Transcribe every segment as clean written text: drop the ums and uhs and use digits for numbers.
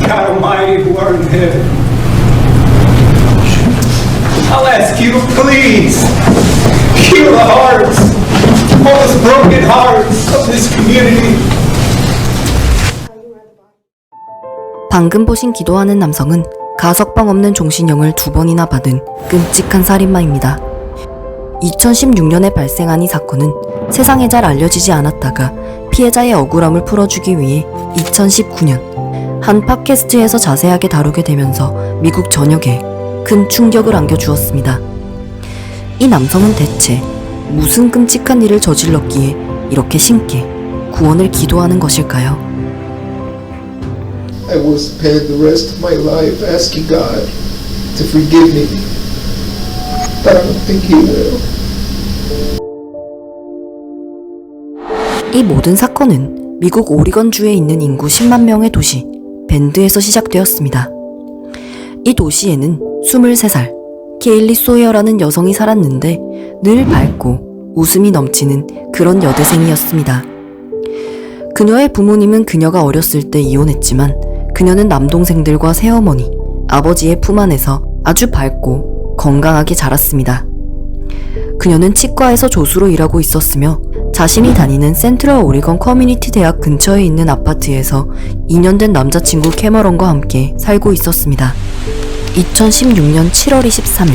God Almighty who art in heaven, I'll ask you to please heal the hearts, all those broken hearts of this community. 방금 보신 기도하는 남성은 가석방 없는 종신형을 2번이나 받은 끔찍한 살인마입니다. 2016년에 발생한 이 사건은 세상에 잘 알려지지 않았다가 피해자의 억울함을 풀어주기 위해 2019년 한 팟캐스트에서 자세하게 다루게 되면서 미국 전역에 큰 충격을 안겨주었습니다. 이 남성은 대체 무슨 끔찍한 일을 저질렀기에 이렇게 신께 구원을 기도하는 것일까요? I will spend the rest of my life asking God to forgive me, but I don't think He will. 이 모든 사건은 미국 오리건주에 있는 인구 10만 명의 도시 벤드에서 시작되었습니다. 이 도시에는 23살 케일리 소이어라는 여성이 살았는데 늘 밝고 웃음이 넘치는 그런 여대생이었습니다. 그녀의 부모님은 그녀가 어렸을 때 이혼했지만 그녀는 남동생들과 새어머니, 아버지의 품 안에서 아주 밝고 건강하게 자랐습니다. 그녀는 치과에서 조수로 일하고 있었으며 자신이 다니는 센트럴 오리건 커뮤니티 대학 근처에 있는 아파트에서 2년 된 남자친구 캐머런과 함께 살고 있었습니다. 2016년 7월 23일,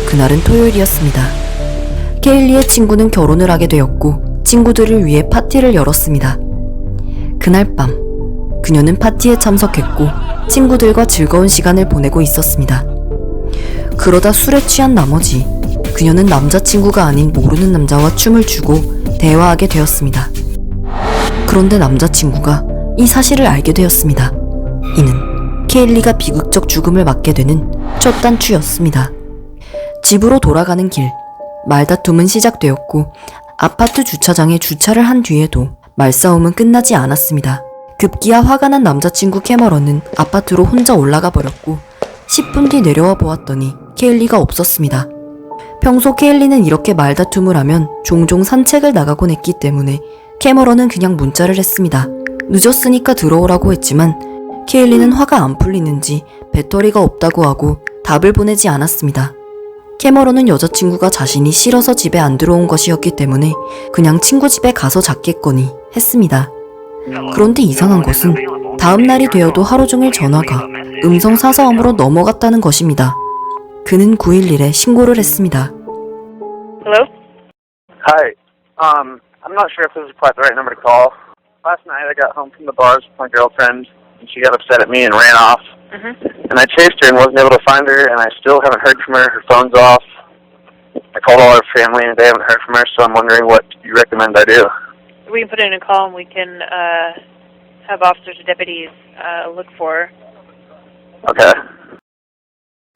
그날은 토요일이었습니다. 케일리의 친구는 결혼을 하게 되었고 친구들을 위해 파티를 열었습니다. 그날 밤, 그녀는 파티에 참석했고 친구들과 즐거운 시간을 보내고 있었습니다. 그러다 술에 취한 나머지 그녀는 남자친구가 아닌 모르는 남자와 춤을 추고 대화하게 되었습니다. 그런데 남자친구가 이 사실을 알게 되었습니다. 이는 케일리가 비극적 죽음을 맞게 되는 첫 단추였습니다. 집으로 돌아가는 길, 말다툼은 시작되었고 아파트 주차장에 주차를 한 뒤에도 말싸움은 끝나지 않았습니다. 급기야 화가 난 남자친구 캐머런은 아파트로 혼자 올라가 버렸고 10분 뒤 내려와 보았더니 케일리가 없었습니다. 평소 케일리는 이렇게 말다툼을 하면 종종 산책을 나가곤 했기 때문에 캐머런은 그냥 문자를 했습니다. 늦었으니까 들어오라고 했지만 케일리는 화가 안 풀리는지 배터리가 없다고 하고 답을 보내지 않았습니다. 캐머런은 여자친구가 자신이 싫어서 집에 안 들어온 것이었기 때문에 그냥 친구 집에 가서 잤겠거니 했습니다. 그런데 이상한 것은 다음 날이 되어도 하루 종일 전화가 음성 사서함으로 넘어갔다는 것입니다. 그는 911에 신고를 했습니다. Hello? Hi. I'm not sure if this is quite the right number to call. Last night I got home from the bars with my girlfriend, and she got upset at me and ran off. And I chased her and wasn't able to find her, and I still haven't heard from her. Her phone's off. I called all her family, and they haven't heard from her, so I'm wondering what you recommend I do. We can put in a call and we can have officers or deputies look for her. Okay.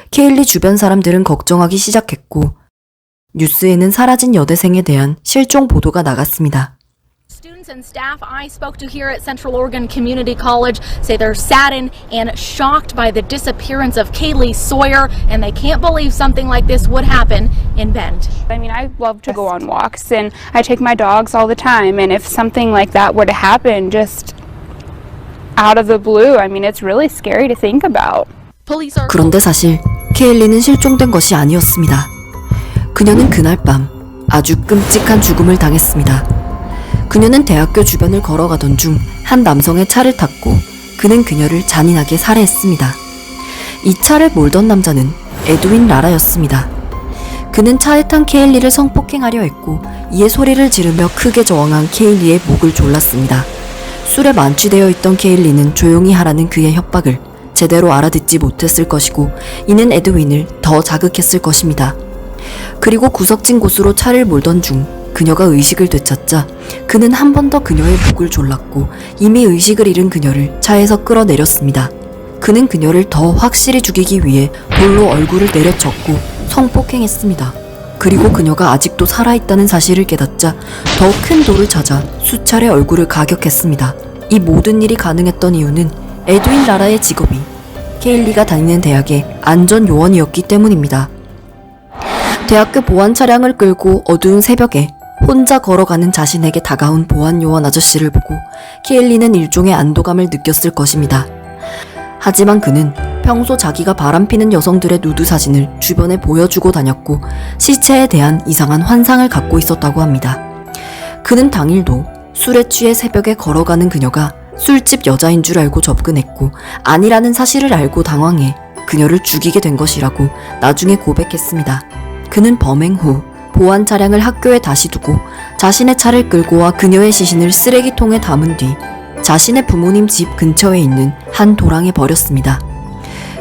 케일리 주변 사람들은 걱정하기 시작했고 뉴스에는 사라진 여대생에 대한 실종 보도가 나갔습니다. Students and staff I spoke to here at Central Oregon Community College say they're saddened and shocked by the disappearance of Kaylee Sawyer, and they can't believe something like this would happen in Bend. I mean, I love to go on walks, and I take my dogs all the time, and if something like that were to happen just out of the blue, I mean, it's really scary to think about. 그런데 사실 케일리는 실종된 것이 아니었습니다. 그녀는 그날 밤 아주 끔찍한 죽음을 당했습니다. 그녀는 대학교 주변을 걸어가던 중 한 남성의 차를 탔고 그는 그녀를 잔인하게 살해했습니다. 이 차를 몰던 남자는 에드윈 라라였습니다. 그는 차에 탄 케일리를 성폭행하려 했고 이에 소리를 지르며 크게 저항한 케일리의 목을 졸랐습니다. 술에 만취되어 있던 케일리는 조용히 하라는 그의 협박을 제대로 알아듣지 못했을 것이고 이는 에드윈을 더 자극했을 것입니다. 그리고 구석진 곳으로 차를 몰던 중 그녀가 의식을 되찾자 그는 한 번 더 그녀의 목을 졸랐고 이미 의식을 잃은 그녀를 차에서 끌어내렸습니다. 그는 그녀를 더 확실히 죽이기 위해 돌로 얼굴을 내려쳤고 성폭행했습니다. 그리고 그녀가 아직도 살아있다는 사실을 깨닫자 더 큰 돌을 찾아 수차례 얼굴을 가격했습니다. 이 모든 일이 가능했던 이유는 에드윈 라라의 직업이 케일리가 다니는 대학의 안전요원이었기 때문입니다. 대학교 보안 차량을 끌고 어두운 새벽에 혼자 걸어가는 자신에게 다가온 보안 요원 아저씨를 보고 케일리는 일종의 안도감을 느꼈을 것입니다. 하지만 그는 평소 자기가 바람피는 여성들의 누드 사진을 주변에 보여주고 다녔고 시체에 대한 이상한 환상을 갖고 있었다고 합니다. 그는 당일도 술에 취해 새벽에 걸어가는 그녀가 술집 여자인 줄 알고 접근했고 아니라는 사실을 알고 당황해 그녀를 죽이게 된 것이라고 나중에 고백했습니다. 그는 범행 후 보안 차량을 학교에 다시 두고 자신의 차를 끌고 와 그녀의 시신을 쓰레기통에 담은 뒤 자신의 부모님 집 근처에 있는 한 도랑에 버렸습니다.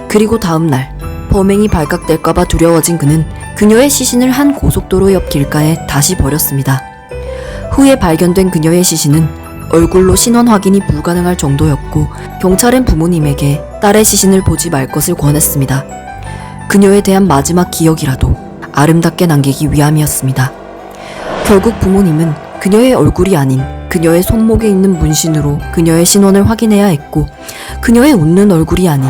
그리고 다음 날 범행이 발각될까봐 두려워진 그는 그녀의 시신을 한 고속도로 옆 길가에 다시 버렸습니다. 후에 발견된 그녀의 시신은 얼굴로 신원 확인이 불가능할 정도였고 경찰은 부모님에게 딸의 시신을 보지 말 것을 권했습니다. 그녀에 대한 마지막 기억이라도 아름답게 남기기 위함이었습니다. 결국 부모님은 그녀의 얼굴이 아닌 그녀의 손목에 있는 문신으로 그녀의 신원을 확인해야 했고 그녀의 웃는 얼굴이 아닌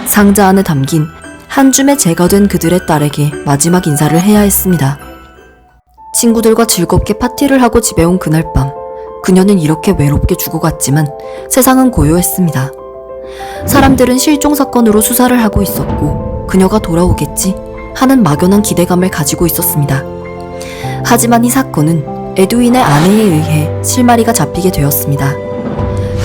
상자 안에 담긴 한 줌의 제거된 그들의 딸에게 마지막 인사를 해야 했습니다. 친구들과 즐겁게 파티를 하고 집에 온 그날 밤 그녀는 이렇게 외롭게 죽어갔지만 세상은 고요했습니다. 사람들은 실종 사건으로 수사를 하고 있었고 그녀가 돌아오겠지 하는 막연한 기대감을 가지고 있었습니다. 하지만 이 사건은 에드윈의 아내에 의해 실마리가 잡히게 되었습니다.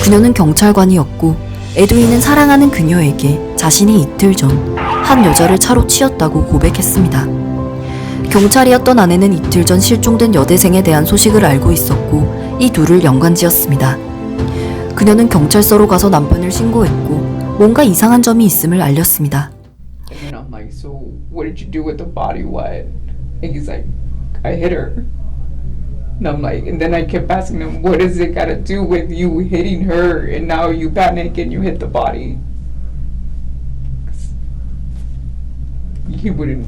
그녀는 경찰관이었고 에드윈은 사랑하는 그녀에게 자신이 이틀 전 한 여자를 차로 치었다고 고백했습니다. 경찰이었던 아내는 이틀 전 실종된 여대생에 대한 소식을 알고 있었고 이 둘을 연관지었습니다. 그녀는 경찰서로 가서 남편을 신고했고 뭔가 이상한 점이 있음을 알렸습니다. And I'm like, so what did you do with the body? What? And he's like, I hit her. And I'm like, and then I kept asking him, what does it got to do with you hitting her? And now you panic and you hit the body. He wouldn't.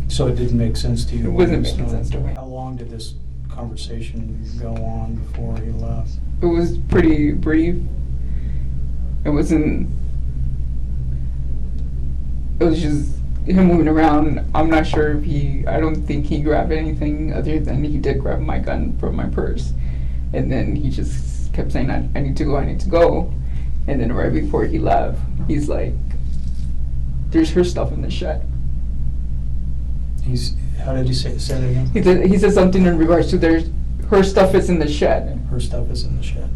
So it didn't make sense to you? It wasn't making sense to me. How long did this conversation go on before he left? It was pretty brief. It wasn't. It was just him moving around. I'm not sure if I don't think he grabbed anything other than he did grab my gun from my purse. And then he just kept saying, I need to go, I need to go. And then right before he left, he's like, there's her stuff in the shed. How did you say that again? He said something in regards to her stuff is in the shed. Her stuff is in the shed.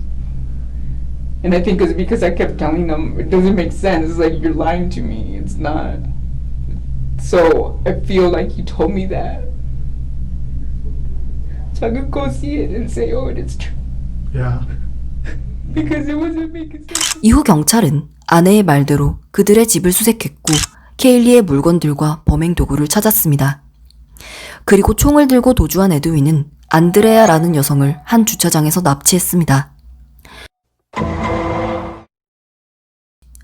And I think it's because I kept telling them, it doesn't make sense. It's like, you're lying to me. It's not. So I feel like he told me that. So I could go see it and say, oh, it's true. Yeah. Because it wasn't making sense. 이후 경찰은 아내의 말대로 그들의 집을 수색했고 케일리의 물건들과 범행 도구를 찾았습니다. 그리고 총을 들고 도주한 에드윈은 안드레아라는 여성을 한 주차장에서 납치했습니다.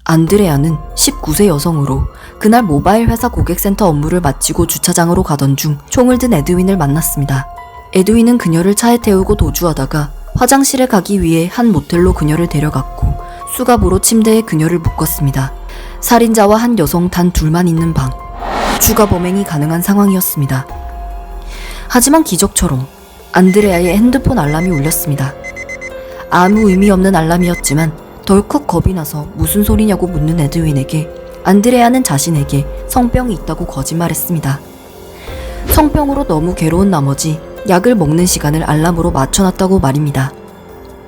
안드레아는 19세 여성으로 그날 모바일 회사 고객센터 업무를 마치고 주차장으로 가던 중 총을 든 에드윈을 만났습니다. 에드윈은 그녀를 차에 태우고 도주하다가 화장실에 가기 위해 한 모텔로 그녀를 데려갔고 수갑으로 침대에 그녀를 묶었습니다. 살인자와 한 여성 단 둘만 있는 방. 추가 범행이 가능한 상황이었습니다. 하지만 기적처럼 안드레아의 핸드폰 알람이 울렸습니다. 아무 의미 없는 알람이었지만 덜컥 겁이 나서 무슨 소리냐고 묻는 에드윈에게 안드레아는 자신에게 성병이 있다고 거짓말했습니다. 성병으로 너무 괴로운 나머지 약을 먹는 시간을 알람으로 맞춰놨다고 말입니다.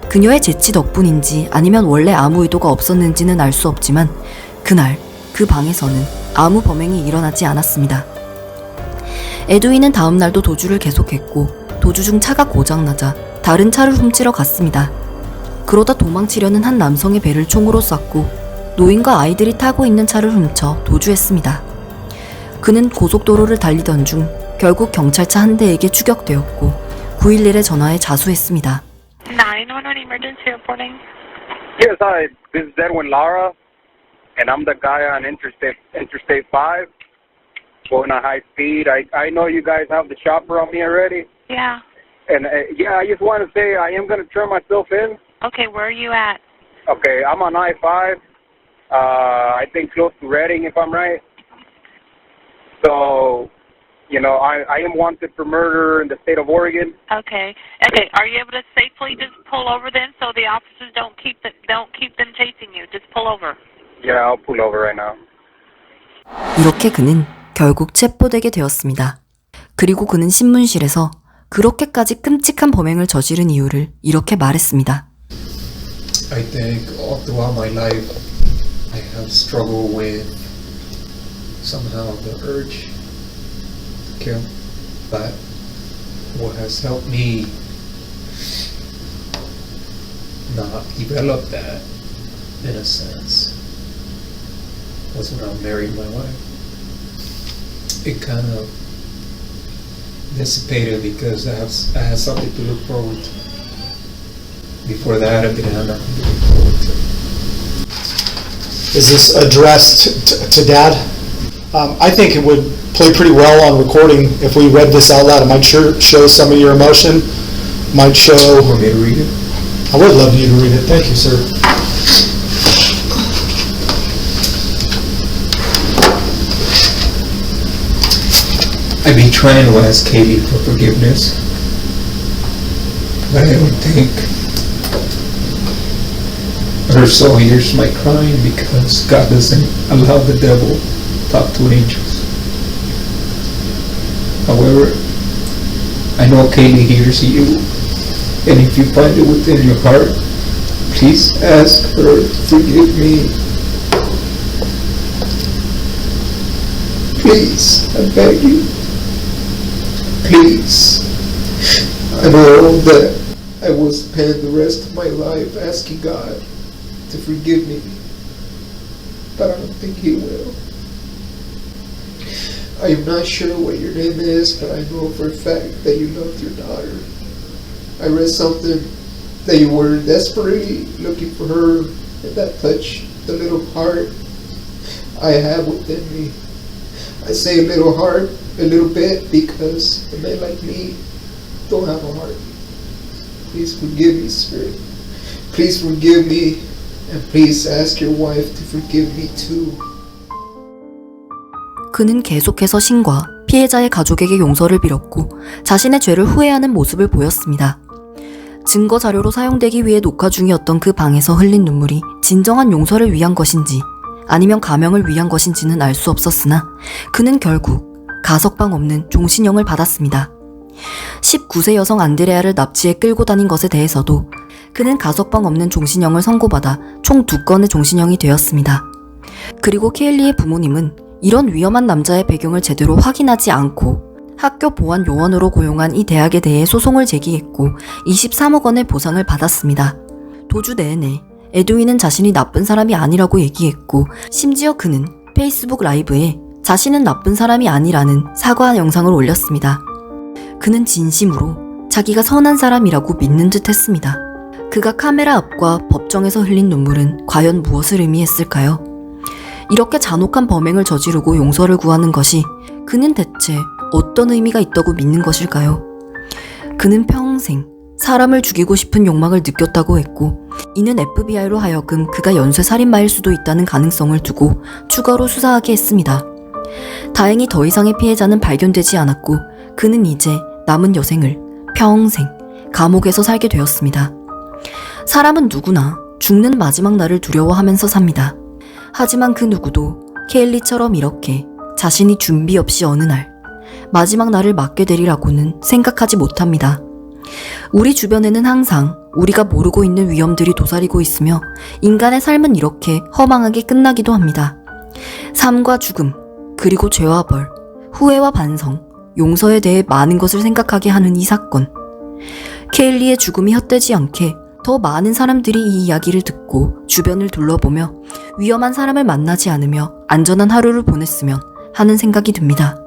그녀의 재치 덕분인지 아니면 원래 아무 의도가 없었는지는 알 수 없지만 그날 그 방에서는 아무 범행이 일어나지 않았습니다. 에드윈은 다음 날도 도주를 계속했고 도주 중 차가 고장나자 다른 차를 훔치러 갔습니다. 그러다 도망치려는 한 남성의 배를 총으로 쐈고 노인과 아이들이 타고 있는 차를 훔쳐 도주했습니다. 그는 고속도로를 달리던 중 결국 경찰차 한 대에게 추격되었고 911에 전화해 자수했습니다. 911 emergency reporting. Yes, hi. This is Edwin Lara, and I'm the guy on Interstate 5 going at high speed. I know you guys have the chopper on me already. Yeah. And yeah, I just want to say I am going to turn myself in. Okay, where are you at? Okay, I'm on I-5. I think close to Reading, if I'm right. So, you know, I am wanted for murder in the state of Oregon. Okay. Okay. Are you able to safely just pull over then, so the officers don't keep them chasing you? Just pull over. Yeah, I'll pull over right now. 이렇게 그는 결국 체포되게 되었습니다. 그리고 그는 신문실에서 그렇게까지 끔찍한 범행을 저지른 이유를 이렇게 말했습니다. I think all throughout my life, I have struggled with somehow the urge to kill. But what has helped me not develop that, in a sense, was when I married my wife. It kind of dissipated because I had something to look forward to. Before that, I didn't have nothing to look forward to. Is this addressed to Dad? I think it would play pretty well on recording if we read this out loud. It might show some of your emotion. Might show. Want me to read it? I would love you to read it. Thank you, sir. I've been trying to ask Katie for forgiveness, but I don't think her soul hears my crying because God doesn't allow the devil to talk to angels. However, I know Katie hears you, and if you find it within your heart, please ask her to forgive me. Please, I beg you. Please. I know that I will spend the rest of my life asking God to forgive me, but I don't think He will. I am not sure what your name is, but I know for a fact that you loved your daughter. I read something that you were desperately looking for her, and that touched the little heart I have within me. I say a little heart, a little bit, because a man like me don't have a heart. Please forgive me, Spirit. Please forgive me, and please ask your wife to forgive me too. 그는 계속해서 신과 피해자의 가족에게 용서를 빌었고 자신의 죄를 후회하는 모습을 보였습니다. 증거 자료로 사용되기 위해 녹화 중이었던 그 방에서 흘린 눈물이 진정한 용서를 위한 것인지 아니면 감형을 위한 것인지는 알 수 없었으나 그는 결국 가석방 없는 종신형을 받았습니다. 19세 여성 안드레아를 납치해 끌고 다닌 것에 대해서도 그는 가석방 없는 종신형을 선고받아 총 2건의 종신형이 되었습니다. 그리고 케일리의 부모님은 이런 위험한 남자의 배경을 제대로 확인하지 않고 학교 보안 요원으로 고용한 이 대학에 대해 소송을 제기했고 23억 원의 보상을 받았습니다. 도주 내내 에드윈은 자신이 나쁜 사람이 아니라고 얘기했고 심지어 그는 페이스북 라이브에 자신은 나쁜 사람이 아니라는 사과 영상을 올렸습니다. 그는 진심으로 자기가 선한 사람이라고 믿는 듯 했습니다. 그가 카메라 앞과 법정에서 흘린 눈물은 과연 무엇을 의미했을까요? 이렇게 잔혹한 범행을 저지르고 용서를 구하는 것이 그는 대체 어떤 의미가 있다고 믿는 것일까요? 그는 평생 사람을 죽이고 싶은 욕망을 느꼈다고 했고 이는 FBI로 하여금 그가 연쇄살인마일 수도 있다는 가능성을 두고 추가로 수사하게 했습니다. 다행히 더 이상의 피해자는 발견되지 않았고 그는 이제 남은 여생을 평생 감옥에서 살게 되었습니다. 사람은 누구나 죽는 마지막 날을 두려워하면서 삽니다. 하지만 그 누구도 케일리처럼 이렇게 자신이 준비 없이 어느 날 마지막 날을 맞게 되리라고는 생각하지 못합니다. 우리 주변에는 항상 우리가 모르고 있는 위험들이 도사리고 있으며 인간의 삶은 이렇게 허망하게 끝나기도 합니다. 삶과 죽음, 그리고 죄와 벌, 후회와 반성, 용서에 대해 많은 것을 생각하게 하는 이 사건. 케일리의 죽음이 헛되지 않게 더 많은 사람들이 이 이야기를 듣고 주변을 둘러보며 위험한 사람을 만나지 않으며 안전한 하루를 보냈으면 하는 생각이 듭니다.